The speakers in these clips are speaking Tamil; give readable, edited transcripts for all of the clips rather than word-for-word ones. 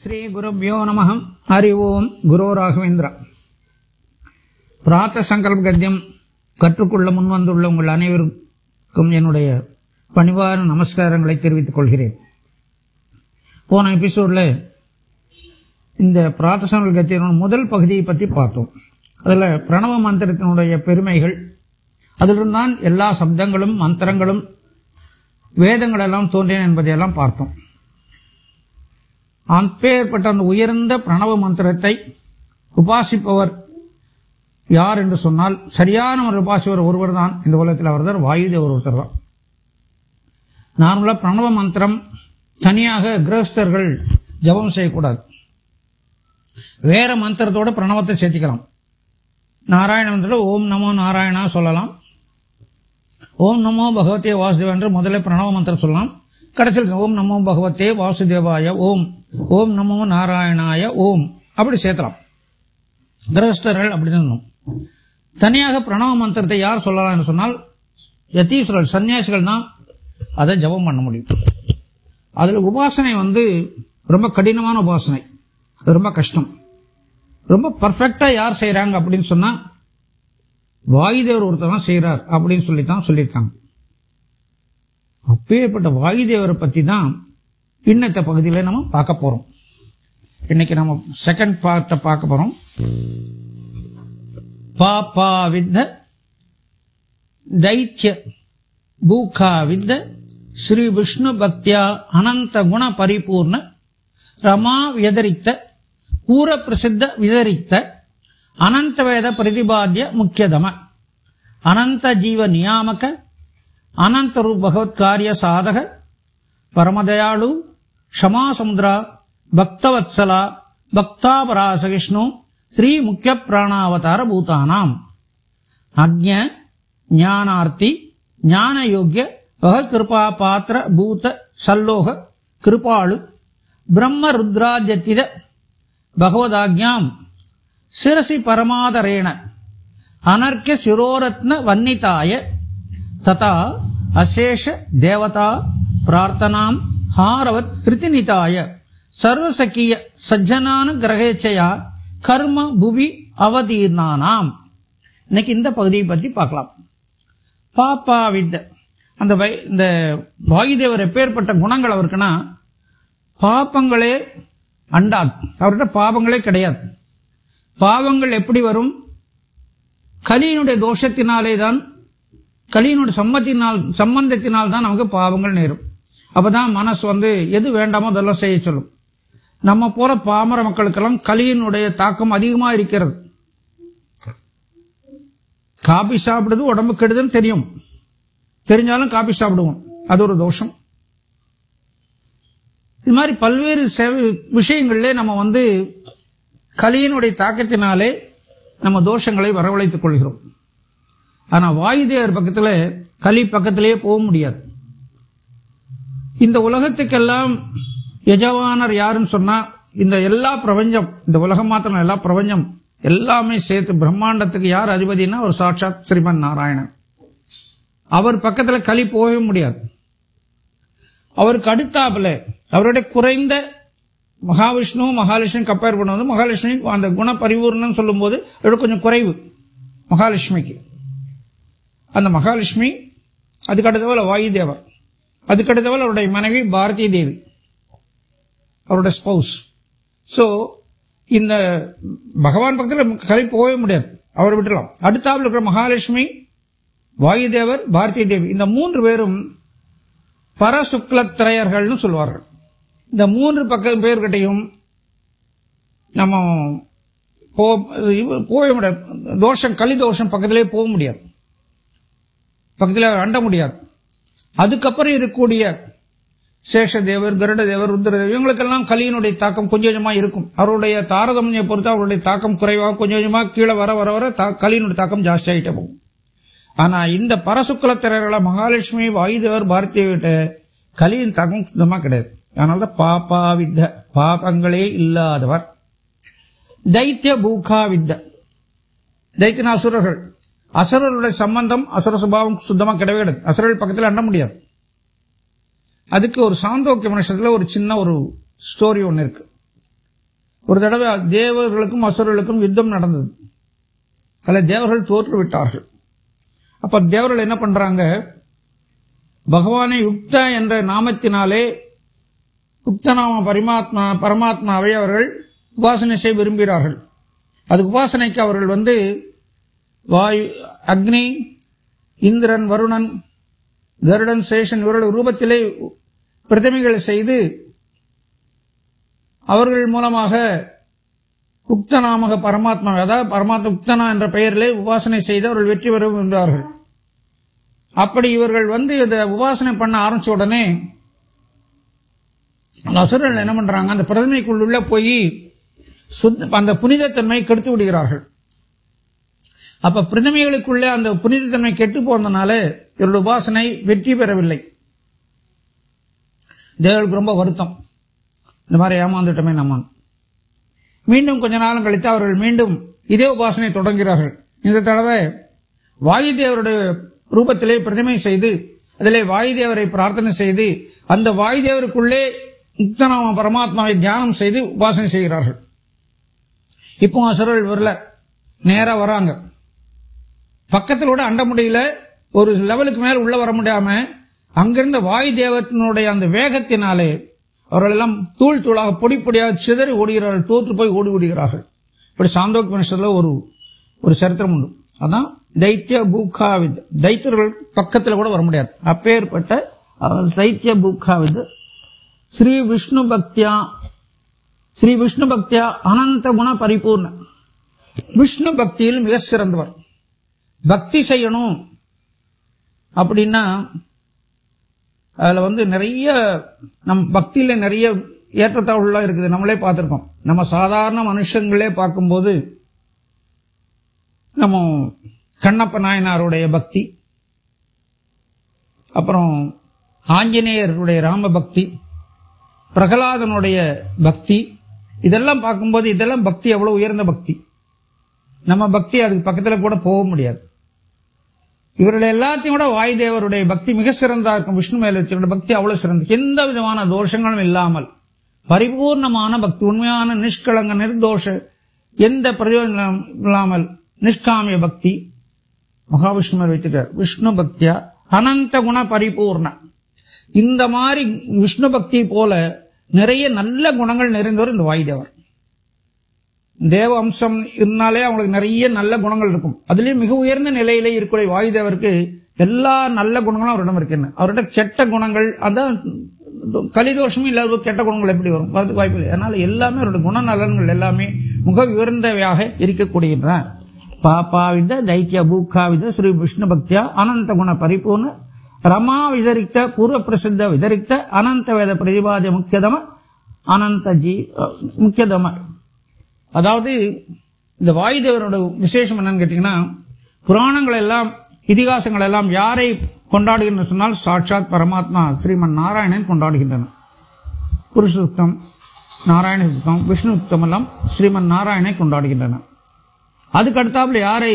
ஸ்ரீ குருப்யோ நமஹ. ஹரி ஓம். குரு ராகவேந்திரா. பிரார்த்த சங்கல்ப கத்தியம் கற்றுக்கொள்ள முன்வந்துள்ள உங்கள் அனைவருக்கும் என்னுடைய பணிவான நமஸ்காரங்களை தெரிவித்துக் கொள்கிறேன். போன எபிசோட்ல இந்த பிரார்த்த சங்கல்ப கத்தியனோட முதல் பகுதியை பற்றி பார்த்தோம். அதில் பிரணவ மந்திரத்தினுடைய பெருமைகள், அதிலிருந்தான் எல்லா சப்தங்களும் மந்திரங்களும் வேதங்கள் எல்லாம் தோன்றின என்பதையெல்லாம் பார்த்தோம். அப்பேற்பட்ட அந்த உயர்ந்த பிரணவ மந்திரத்தை உபாசிப்பவர் யார் என்று சொன்னால், சரியான ஒரு உபாசிப்பவர் ஒருவர் தான் இந்த உலகத்தில். அவர் தான் வாயுதேவர் ஒருத்தர் தான். நார்மலா பிரணவ மந்திரம் தனியாக கிரகஸ்தர்கள் ஜபம் செய்யக்கூடாது. வேற மந்திரத்தோட பிரணவத்தை சேர்த்திக்கலாம். நாராயண மந்திரம் ஓம் நமோ நாராயணா சொல்லலாம். ஓம் நமோ பகவதே வாசுதேவா என்று முதல்ல பிரணவ மந்திரம் சொல்லலாம். கடைசியில் ஓம் நமோ பகவதே வாசுதேவாய ஓம், ஓம் நமோ நாராயணாய ஓம் அப்படி சேர்த்தலாம். கிரகஸ்தர்கள் அப்படின்னு தனியாக பிரணவ மந்திரத்தை யார் சொல்லலாம் என்று சொன்னால், யதீஸ்வரர்கள் சன்னியாசிகள் தான் அதை ஜபம் பண்ண முடியும். அதில் உபாசனை ரொம்ப கடினமான உபாசனை, அது ரொம்ப கஷ்டம். ரொம்ப பர்ஃபெக்டா யார் செய்யறாங்க அப்படின்னு சொன்னா வாயுதேவர் ஒருத்தர் தான் செய்யறார் அப்படின்னு சொல்லித்தான் சொல்லியிருக்காங்க. அப்பேற்பட்ட வாயுதேவரை பத்தி தான் இன்னத்த பகுதியில் நம்ம பார்க்க போறோம். இன்னைக்கு நம்ம செகண்ட் பார்ட்ட பார்க்க போறோம். பாப்பா வித்த தைத்ய பூகா வித்த ஸ்ரீ விஷ்ணு பக்தியா அனந்த குண பரிபூர்ண ரமா வியதரித்த பூர பிரசித்த விதரித்த அனந்த வேத பிரதிபாத்திய முக்கியதம அனந்த ஜீவ நியாமக அனந்த ரூப் பகவத் காரிய சாதக பரமதயாளு க்ஷமா சமுத்ரா பக்தவத்சலா பக்தாபராசகிஷ்ணு ஸ்ரீ முக்கிய பிராணாவதார பூதானாம் அக்ஞ ஞானார்த்தி ஞான யோக்கிய பக கிருபா பாத்திர பூத சல்லோக கிருபாளு பிரம்ம ருத்ராஜத்தித பகவதாக்ஞாம் சிரசி பரமாதரேண அனர்க்கிய சிரோரத்ன வன்னிதாய ததா அசேஷ தேவதா பிரார்த்தனாம் ஹாரவத் கிருதிநிதாய சர்வசக்கிய சஜ்ஜனான கிரகேச்சையா கர்ம புவி அவதீர்ணானாம். இன்னைக்கு இந்த பகுதியை பற்றி பார்க்கலாம். பாப்பா வித்த இந்த வாயுதேவர் எப்பேற்பட்ட குணங்கள் அவருக்குன்னா, பாப்பங்களே அண்டாது, அவர்கிட்ட பாவங்களே கிடையாது. பாவங்கள் எப்படி வரும்? கலியினுடைய தோஷத்தினாலே தான், கலியினுடைய சம்பந்தத்தினால் தான் நமக்கு பாவங்கள் நேரும். அப்பதான் மனசு எது வேண்டாமோ அதெல்லாம் செய்ய சொல்லும். நம்ம போற பாமர மக்களுக்கெல்லாம் கலியினுடைய தாக்கம் அதிகமா இருக்கிறது. காபி சாப்பிடுறது உடம்பு கெடுதுன்னு தெரியும், தெரிஞ்சாலும் காபி சாப்பிடுவோம், அது ஒரு தோஷம். இது மாதிரி பல்வேறு விஷயங்கள்ல நம்ம கலியினுடைய தாக்கத்தினாலே நம்ம தோஷங்களை வரவழைத்துக் கொள்கிறோம். ஆனா வாயுதேவர் பக்கத்துல கலி பக்கத்திலேயே போக முடியாது. இந்த உலகத்துக்கெல்லாம் எஜமானர் யாருன்னு சொன்னா, இந்த எல்லா பிரபஞ்சம், இந்த உலகம் மாத்திரம் எல்லா பிரபஞ்சம் எல்லாமே சேர்த்து பிரம்மாண்டத்துக்கு யார் அதிபதினா ஒரு சாட்சாத் ஸ்ரீமன் நாராயணன். அவர் பக்கத்துல கலி போகவே முடியாது. அவருக்கு அடுத்தாப்புல அவருடைய குறைந்த மகாலட்சுமி கம்பேர் பண்ணுவது, மகாலட்சுமி அந்த குண பரிபூர்ணம் சொல்லும் போது அவரோட கொஞ்சம் குறைவு மகாலட்சுமிக்கு. அந்த மகாலட்சுமி, அதுக்கு அடுத்தவள் வாயுதேவர், அதுக்கு அடுத்தவள் அவருடைய மனைவி பாரதி தேவி, அவருடைய ஸ்பௌஸ். சோ இந்த பகவான் பக்கத்தில் கலி போகவே முடியாது, அவர் விட்டுலாம். அடுத்தாப்புல இருக்கிற மகாலட்சுமி, வாயுதேவர், பாரதி தேவி, இந்த மூன்று பேரும் பரசுக்லத்திரையர்கள்னு சொல்வார்கள். இந்த மூன்று பக்கம் பேர்கிட்டையும் நம்ம போக முடியாது. தோஷம், கலி தோஷம் பக்கத்திலே போக முடியாது, பக்கத்தில் அண்ட முடியாது. அதுக்கப்புறம் இருக்கக்கூடிய சேஷதேவர், கருடதேவர், ருத்ரதேவர், இவங்களுக்கெல்லாம் கலியினுடைய தாக்கம் கொஞ்சம் கொஞ்சமா இருக்கும். அவருடைய தாரதமியை பொறுத்து அவருடைய தாக்கம் குறைவாக கொஞ்சம் கொஞ்சமா கீழே வர வர வர கலியினுடைய தாக்கம் ஜாஸ்தி ஆகிட்டே போகும். ஆனா இந்த பரசுக்குலத்திரர்கள மகாலட்சுமி, வாயுதேவர், பாரதியவிட்ட கலியின் தாக்கம் சுத்தமா கிடையாது. அதனாலதான் பாப்பா வித்த, பாபங்களே இல்லாதவர். தைத்திய பூகா வித்த, தைத்திய அசுரர்கள், அசுரர்களுடைய சம்பந்தம், அசுர சுபாவம் சுத்தமா கிடையவே கிடையாது. அசுரர்கள் பக்கத்தில் அண்ட முடியாது. அதுக்கு ஒரு சாந்தோக்கிய மனுஷத்துல ஒரு சின்ன ஒரு ஸ்டோரி ஒன்னு இருக்கு. ஒரு தடவை தேவர்களுக்கும் அசுரர்களுக்கும் யுத்தம் நடந்தது. அதில் தேவர்கள் தோற்று விட்டார்கள். அப்ப தேவர்கள் என்ன பண்றாங்க, பகவானை யுக்த என்ற நாமத்தினாலே யுக்தநாம பரமாத்மாவை அவர்கள் உபாசனை செய்ய விரும்புகிறார்கள். அது உபாசனைக்கு அவர்கள் வாயு, அக்னி, இந்திரன், வருணன், கருடன், சேஷன் இவர்கள் ரூபத்திலே பிரதிமைகளை செய்து அவர்கள் மூலமாக உக்தநாமக பரமாத்மா, அதாவது பரமாத்மா உக்தனா என்ற பெயரிலே உபாசனை செய்து அவர்கள் வெற்றி பெற விரும்புகிறார்கள். அப்படி இவர்கள் இந்த உபாசனை பண்ண ஆரம்பிச்ச உடனே அசுரர்கள் என்ன பண்றாங்க, அந்த பிரதிமைக்குள்ள போய் அந்த புனிதத்தன்மையை கெடுத்து விடுகிறார்கள். அப்ப பிரதிமைகளுக்குள்ளே அந்த புனிதத்தன்மை கெட்டு போனதுனால இவருடைய உபாசனை வெற்றி பெறவில்லை. தேவர்களுக்கு ரொம்ப வருத்தம், இந்த மாதிரி ஏமாந்துட்டமே நம்ம. மீண்டும் கொஞ்ச நாளும் கழித்து அவர்கள் மீண்டும் இதே உபாசனை தொடங்குகிறார்கள். இந்த தடவை வாயுதேவருடைய ரூபத்திலே பிரதிமை செய்து அதிலே வாயுதேவரை பிரார்த்தனை செய்து அந்த வாயுதேவருக்குள்ளே முக்தநாம பரமாத்மாவை தியானம் செய்து உபாசனை செய்கிறார்கள். இப்போ அசுரர்கள் வரல, நேரா வராங்க. பக்கத்தில் கூட அண்ட முடியல, ஒரு லெவலுக்கு மேல உள்ள வர முடியாம அங்கிருந்த வாயுதேவத்தினுடைய அந்த வேகத்தினாலே அவர்கள் எல்லாம் தூள் தூளாக பொடி பொடியாக சிதறி ஓடுகிறார்கள், தோற்று போய் ஓடி விடுகிறார்கள். இப்படி சாந்தோபனிஷத்துல ஒரு சரித்திரம் உண்டு. அதான் தைத்திய பூகாவித், தைத்தியர்கள் பக்கத்தில் கூட வர முடியாது. அப்பேற்பட்ட தைத்திய பூகாவித் ஸ்ரீ விஷ்ணு பக்தியா அனந்த குண பரிபூர்ண, விஷ்ணு பக்தியில் மிக சிறந்தவர். பக்தி செய்யணும் அப்படின்னா அதுல நிறைய நம் பக்தியில நிறைய ஏற்றத்தாழ்வுலாம் இருக்குது. நம்மளே பார்த்திருக்கோம். நம்ம சாதாரண மனுஷங்களே பார்க்கும்போது நம்ம கண்ணப்ப நாயனாருடைய பக்தி, அப்புறம் ஆஞ்சநேயருடைய ராம பக்தி, பிரகலாதனுடைய பக்தி, இதெல்லாம் பார்க்கும்போது இதெல்லாம் பக்தி எவ்வளவு உயர்ந்த பக்தி. நம்ம பக்தி அதுக்கு பக்கத்துல கூட போக முடியாது. இவர்கள் எல்லாத்தையும் கூட வாயுதேவருடைய பக்தி மிக சிறந்தா இருக்கும். விஷ்ணு மேல வச்சிருந்த பக்தி அவ்வளவு சிறந்த, எந்த விதமான தோஷங்களும் இல்லாமல் பரிபூர்ணமான பக்தி, உண்மையான நிஷ்கலங்க நிர்தோஷ, எந்த பிரயோஜனம் இல்லாமல் நிஷ்காமிய பக்தி மகாவிஷ்ணு மேல் வைத்திருக்கார். விஷ்ணு பக்தியா அனந்த குண பரிபூர்ண. இந்த மாதிரி விஷ்ணு பக்தி போல நிறைய நல்ல குணங்கள் நிறைந்தவர் இந்த வாயுதேவர். தேவ அம்சம் இருந்தாலே அவங்களுக்கு நிறைய நல்ல குணங்கள் இருக்கும். அதுலயும் மிக உயர்ந்த நிலையிலே இருக்கக்கூடிய வாயுதேவருக்கு எல்லா நல்ல குணங்களும் அவரிடம் இருக்கு. அவர்கிட்ட கெட்ட குணங்கள், அதான் கலிதோஷமும் இல்லாத கெட்ட குணங்கள் எப்படி வரும்? வரதுக்கு வாய்ப்பு இல்லை. அதனால எல்லாமே அவருடைய குணநலன்கள் எல்லாமே மிக உயர்ந்தவையாக இருக்கக்கூடியன. பாபாவித தைத்திய பூக்காவித ஸ்ரீ விஷ்ணு பக்தியா அனந்த குண பரிபூர்ண ரமா விதரிக்த பூர்வ பிரசித்த விதரிக்த அனந்த வேத பிரதிபாத முக்கியதம அனந்த முக்கியதம. அதாவது இந்த வாயுதேவரோட விசேஷம் என்னன்னு கேட்டீங்கன்னா, புராணங்கள் எல்லாம் இதிகாசங்கள் எல்லாம் யாரை கொண்டாடுகின்றன சொன்னால் சாட்சாத் பரமாத்மா ஸ்ரீமன் நாராயணன் கொண்டாடுகின்றன. புருஷ சுத்தம், நாராயண சுத்தம், விஷ்ணு சுத்தம் எல்லாம் ஸ்ரீமன் நாராயணனை கொண்டாடுகின்றன. அதுக்கு அடுத்தாப்புல யாரை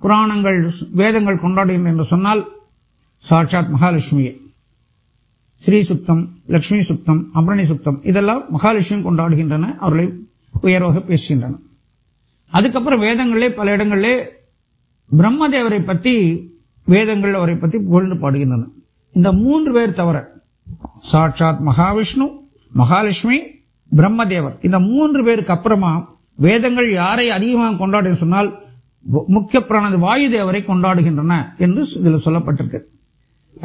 புராணங்கள் வேதங்கள் கொண்டாடுகின்றன என்று சொன்னால் சாட்சாத் மகாலட்சுமியை. ஸ்ரீ சுத்தம், லட்சுமி சுத்தம், அமரணி சுத்தம் இதெல்லாம் மகாலட்சுமி கொண்டாடுகின்றன, அவர்களை உயர்வாக பேசுகின்றன. அதுக்கப்புறம் வேதங்களே பல இடங்களிலே பிரம்மதேவரை பற்றி வேதங்கள் அவரை பற்றி புகழ்ந்து பாடுகின்றன. இந்த 3 பேர் தவிர சாட்சாத் மகாவிஷ்ணு, மகாலட்சுமி, பிரம்மதேவர், இந்த 3 பேருக்கு அப்புறமா வேதங்கள் யாரை அதிகமாக கொண்டாடுன்னு சொன்னால் முக்கிய பிராண வாயுதேவரை கொண்டாடுகின்றன என்று இதில் சொல்லப்பட்டிருக்கு.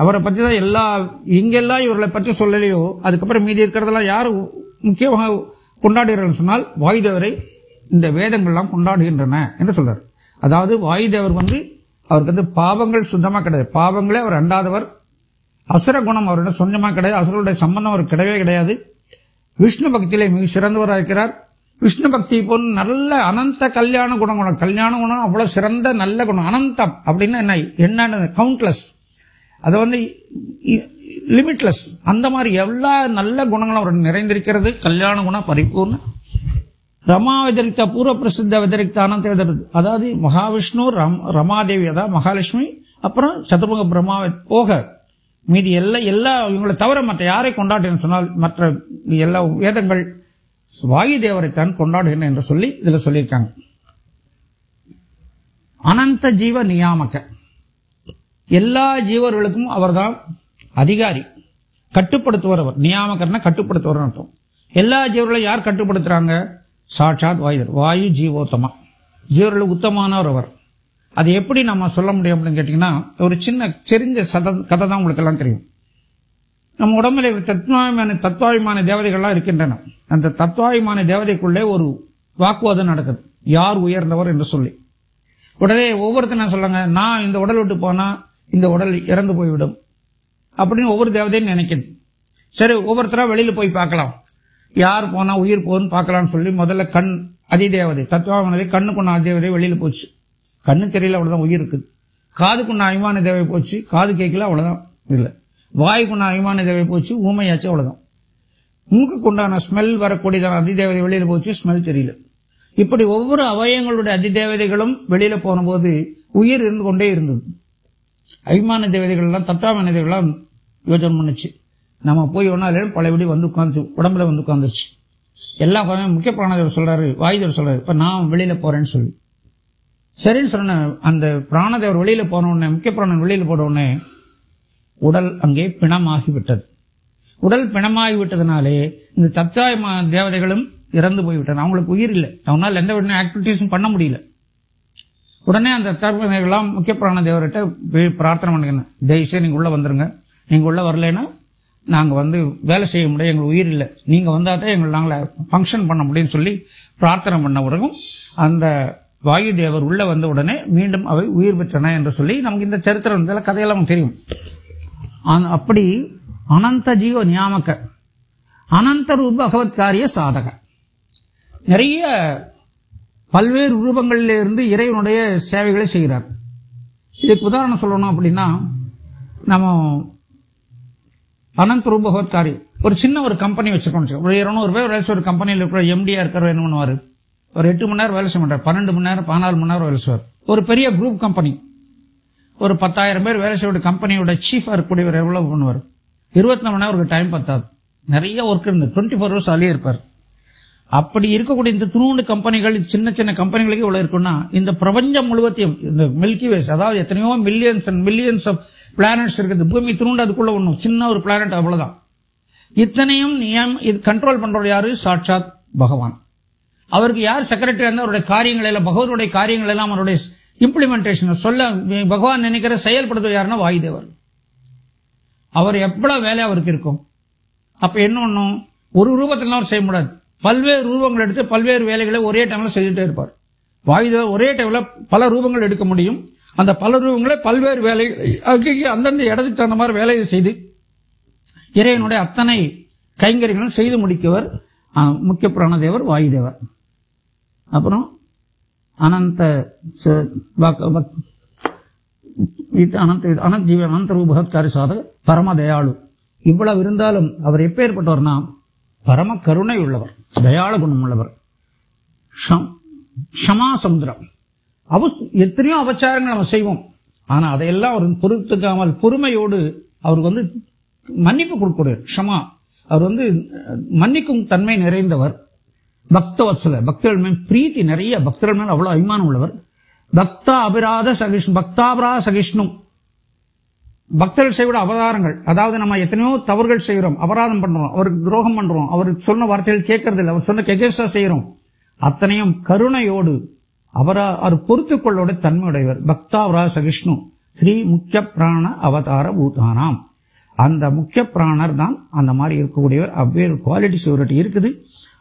அவரை பற்றி தான் எங்கெல்லாம் இவர்களை பற்றி சொல்லலையோ அதுக்கப்புறம் மீதி இருக்கிறதெல்லாம் யாரு முக்கியமாக கொண்டாடுகிறார்கள் சொன்னால் வாயுதேவரை இந்த வேதங்கள்லாம் கொண்டாடுகின்றன என்று சொல்றார். அதாவது வாயுதேவர் அவருக்கு பாவங்கள் சுத்தமா கிடையாது, பாவங்களே அவர் அண்டாதவர். அசுர குணம் அவருடைய சொந்தமா கிடையாது, அசுரனுடைய சம்பந்தம் அவருக்கு கிடையவே கிடையாது. விஷ்ணு பக்தியிலே மிக சிறந்தவராக இருக்கிறார். விஷ்ணு பக்தி போன்ற நல்ல அனந்த கல்யாண குணம், கல்யாண குணம் அவ்வளவு சிறந்த நல்ல குணம். அனந்தம் அப்படின்னா என்ன, கவுண்ட்லெஸ், அது லிமிட்லெஸ். அந்த மாதிரி எல்லா நல்ல குணங்களும் அவருடைய நிறைந்திருக்கிறது. கல்யாண குணம் பரிபூர்ண. ரமா விதரித்த பூர்வ பிரசித்த விதரித்த அனந்த விதரித்த, அதாவது மகாவிஷ்ணு, ரமாதேவி அதாவது மகாலட்சுமி, அப்புறம் சதுர்முக பிரம்மாவை போக மீதி எல்லா இவங்களை தவிர மற்ற யாரை கொண்டாடுன்னு சொன்னால் மற்ற எல்லா வேதங்கள் வாயு தேவரைத்தான் கொண்டாடுகிறேன் என்று சொல்லி இதுல சொல்லியிருக்காங்க. அனந்த ஜீவ நியாமக, எல்லா ஜீவர்களுக்கும் அவர்தான் அதிகாரி, கட்டுப்படுத்துவர். அவர் நியாமகர்னா கட்டுப்படுத்துவர் அர்த்தம். எல்லா ஜீவர்களையும் யார் கட்டுப்படுத்துறாங்க? சாட்சாத் வாயுதர், வாயு ஜீவோத்தமா, ஜீவர்களுக்கு உத்தமானவர் அவர். அது எப்படி நம்ம சொல்ல முடியும் அப்படின்னு கேட்டீங்கன்னா, ஒரு சின்ன செறிஞ்ச கதை தான் உங்களுக்கு எல்லாம் தெரியும். நம்ம உடம்புல தத்துவாபிமான தேவதைகள்லாம் இருக்கின்றன. அந்த தத்துவாபிமான தேவதைக்குள்ளே ஒரு வாக்குவாதம் நடக்குது, யார் உயர்ந்தவர் என்று சொல்லி. உடனே ஒவ்வொருத்தரும் சொல்லுங்க, நான் இந்த உடல் விட்டு போனா இந்த உடல் இறந்து போய்விடும் அப்படின்னு ஒவ்வொரு தேவதையும் நினைக்குது. சரி, ஒவ்வொருத்தரா வெளியில போய் பார்க்கலாம், யார் போனா உயிர் போகுன்னு பார்க்கலாம்னு சொல்லி முதல்ல கண் அதிதேவதை தத்துவாபிமானதை கண்ணுக்குண்ண அதிதேவதை வெளியில போச்சு, கண்ணு தெரியல, அவ்வளவுதான் உயிர் இருக்குது. காதுக்குண்ண அபிமான தேவை போச்சு, காது கேட்கல, அவ்வளவுதான் இல்ல. வாய்க்குண்ண அபிமான தேவை போச்சு, ஊமையாச்சு, அவ்வளவுதான். மூக்குக்குண்டான ஸ்மெல் வரக்கூடியதான அதிதேவதை வெளியில போச்சு, ஸ்மெல் தெரியல. இப்படி ஒவ்வொரு அவயங்களுடைய அதிதேவதைகளும் வெளியில போன போது உயிர் இருந்து கொண்டே இருந்தது. அபிமான தேவதைகள் எல்லாம் தத்துவாபிமான தேவதைகள் யோஜனை பண்ணுச்சு, நம்ம போய் ஒன்னால பழையபடி வந்து உட்காந்துச்சு, உடம்புல வந்து உட்காந்துருச்சு. எல்லா முக்கிய பிராணதேவர் சொல்றாரு, வாயுதேவர் சொல்றாரு, இப்ப நான் வெளியில போறேன்னு சொல்லி. சரின்னு சொன்ன அந்த பிராணதேவர் வெளியில போன உடனே, முக்கிய பிராணன் வெளியில போன உடனே உடல் அங்கே பிணமாகிவிட்டது. உடல் பிணமாகிவிட்டதுனாலே இந்த தத்துவ தேவதைகளும் இறந்து போய்விட்டன, அவங்களுக்கு உயிர் இல்லை, அவனால் எந்த வித ஆக்டிவிட்டிஸும் பண்ண முடியல. உடனே அந்த தத்துவெல்லாம் முக்கிய பிராண தேவர்கிட்ட பிரார்த்தனை பண்ணுங்க, தயவுசெய்து நீங்க உள்ள வந்துருங்க, நீங்க உள்ள வரலைன்னா நாங்க வந்து வேலை செய்ய முடியும், எங்களுக்கு உயிர் இல்லை, நீங்க வந்தாதான் எங்களை நாங்கள ஃபங்க்ஷன் பண்ண முடியும்னு சொல்லி பிரார்த்தனை பண்ண உடனும் அந்த வாயு தேவர் உள்ள வந்த உடனே மீண்டும் அவை உயிர் பெற்றன என்று சொல்லி நமக்கு இந்த சரித்திரம் கதையெல்லாம் தெரியும். அப்படி அனந்த ஜீவ நியாமக, அனந்த ரூப பகவத்காரிய சாதக, நிறைய பல்வேறு ரூபங்களில் இருந்து இறைவனுடைய சேவைகளை செய்கிறார். இதுக்கு உதாரணம் சொல்லணும் அப்படின்னா, நம்ம அனந்த ரூப பகவத்காரி ஒரு சின்ன ஒரு கம்பெனி வச்சிருக்கோம், ஒரு 200 பேர் வேலை செய்ய ஒரு கம்பெனியில் இருக்கிற எம்டியா இருக்கிற என்ன பண்ணுவாரு, ஒரு 8 மணி நேரம் வேலை செய்ய மாட்டார், 12 மணி நேரம் 14 மணி நேரம் வேலை செய்வார். ஒரு பெரிய குரூப் கம்பெனி, ஒரு 10,000 பேர் வேலை செய்ய கம்பெனியோட சீஃபா இருக்கக்கூடியவர் எவ்வளவு பண்ணுவார்? 24 மணி நேரம் ஒரு டைம் பத்தாது, நிறைய ஒர்க் இருந்து 24 ஹவர்ஸ் அழியே இருப்பார். அப்படி இருக்கக்கூடிய இந்த துணூண்டு கம்பெனிகள், சின்ன சின்ன கம்பெனிகளுக்கு இவ்வளவு இருக்குன்னா, இந்த பிரபஞ்சம் முழுவதையும் இந்த மில்கி வேஸ், அதாவது எத்தனையோ millions and millions of planets இருக்குது, பூமி துணூண்டு அதுக்குள்ள ஒண்ணும் சின்ன ஒரு பிளானட், அவ்வளவுதான். இத்தனையும் இது கண்ட்ரோல் பண்றவர் யாரு? சாட்சாத் பகவான். அவருக்கு யார் செக்ரட்டரி இருந்தா அவருடைய காரியங்கள் எல்லாம், பகவானுடைய காரியங்கள் எல்லாம் அவருடைய இம்ப்ளிமெண்டேஷன் சொல்ல பகவான் நினைக்கிற செயல்படுத்துவது யாருன்னா வாயுதேவர். அவர் எவ்வளவு வேலை அவருக்கு இருக்கும். அப்ப என்ன ஒண்ணும் ஒரு ரூபத்தில் அவர் செய்ய முடியாது, பல்வேறு ரூபங்கள் எடுத்து பல்வேறு வேலைகளை ஒரே டைம்ல செய்துட்டே இருப்பார். வாயுதேவர் ஒரே டைம்ல பல ரூபங்கள் எடுக்க முடியும். அந்த பல ரூபங்களை பல்வேறு வேலைகளை அந்தந்த இடத்துக்கு தகுந்த மாதிரி வேலையை செய்து இறைவனுடைய அத்தனை கைங்கரியங்களும் செய்து முடிக்கவர் முக்கிய பிராணதேவர் வாயுதேவர். அப்புறம் அனந்த அனந்த ரூபகத்காரி சாதக பரம தயாளு. இவ்வளவு இருந்தாலும் அவர் எப்பேற்பட்டவர்னா பரம கருணை உள்ளவர், தயாள குணம் உள்ளவர். ஷமா சமுத்திரம். எத்தனையோ அபச்சாரங்கள் நம்ம செய்வோம், ஆனா அதையெல்லாம் அவர் பொறுத்துக்காமல் பொறுமையோடு அவருக்கு வந்து மன்னிப்பு கொடுக்கக்கூடிய ஷமா, அவர் வந்து மன்னிக்கும் தன்மை நிறைந்தவர். பக்தவத்சல, பக்தர்கள் மேல் பிரீத்தி நிறைய, பக்தர்கள் மேல் அவ்வளவு அபிமானம் உள்ளவர். பக்தாபிராத சகிஷ்ணு, பக்தாபராத சகிஷ்ணு, பக்தர்கள் செய்விட அவதாரங்கள், அதாவது நம்ம எத்தனையோ தவறுகள் செய்கிறோம், அபராதம் பண்றோம், அவருக்கு துரோகம் பண்றோம், அவருக்கு சொன்ன வார்த்தைகள் கேட்கறது இல்லை, அவர் சொன்ன கெகேசா செய்யறோம், அத்தனையும் கருணையோடு அவர் பொறுத்துக் கொள்ளோட தன்மையுடையவர். பக்தாபராத சகிஷ்ணு ஸ்ரீ முக்கிய பிராண அவதார பூதானாம். அந்த முக்கிய பிராணர் தான் அந்த மாதிரி இருக்கக்கூடியவர். அவ்வேறு குவாலிட்டிஸ் இவர்கிட்ட இருக்குது.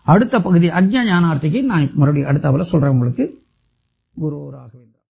அடுத்த பகுதி அஜ்ஞானார்த்திக்கு நான் மறுபடியும் அடுத்த சொல்றேன் உங்களுக்கு. குருவராக